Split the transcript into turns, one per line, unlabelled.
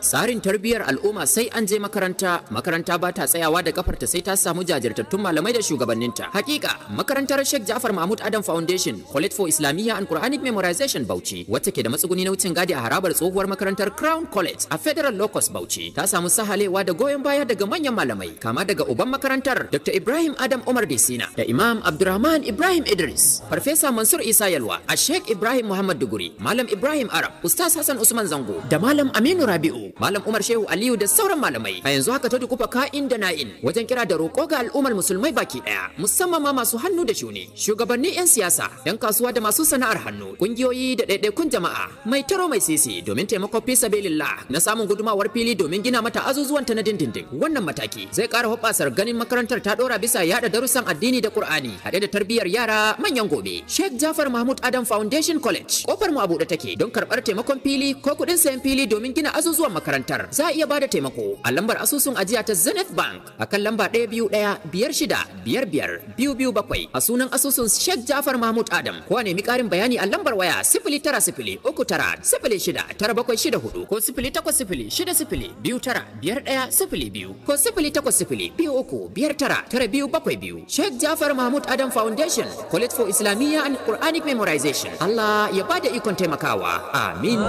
Tsarin tarbiyyar al'umma sai an je makaranta, makaranta ba ta tsayawa da kafarta sai ta samu jajirtattun malamai da shugabanninta. Hakika, makarantar Shaikh Mahmud Adam Foundation, College for Islamiyya and Quranic Memorization Bauchi, wacce ke da matsuguni na wucin gadi a harabar tsohuwar makarantar Crown College a Federal Locus Bauchi, ta samu sahalewa da goyon baya daga manyan malamai, kama daga uban makarantar Dr. Ibrahim Adam Umar Desina, da Imam Abdurrahman Ibrahim Idris, Farfesa Mansur Isa Yalwa, a Sheikh Ibrahim Muhammad Duguri, Malam Ibrahim Arab, Ustaz Hassan Usman Zango, da Malam Aminu Rabi'u, Malam Umar Shehu Aliyu da sauran malamai. A yanzu haka ta dukufa ka'in da na'in wajen kira da roƙo ga al'ummar musulmai baki ɗaya, musamman ma masu hannu da shuni, shugabanni 'yan siyasa, 'yan kasuwa da masu sana'ar hannu, ƙungiyoyi da ɗaiɗaikun jama'a, mai taro mai sisi domin taimako fi sabilillah na samun gudumawar fili domin gina mata azuzuwanta na dindindin. Wannan mataki zai ƙara hoɓɓasar ganin makarantar ta ɗora bisa yaɗa darussan addini da Qur'ani haɗe da tarbiyyar yara manyan gobe. Sheikh Mahmud Adam Foundation College, kofar mu a buɗe take don karɓar taimakon fili ko kuɗin sayan fili domin gina azuzuwan makarantar. Za a iya bada taimako a lambar asusun ajiya ta Zenith Bank akan lamba 12156552227 a sunan asusun Sheikh Mahmud Adam, ko a nemi ƙarin bayani a lambar waya 09039969764 ko 08060295102 ko 08023599272. Sheikh Mahmud Adam Foundation, College for Islamiyya and Quranic Memorization. Allah ya bada ikon taimakawa. Amin.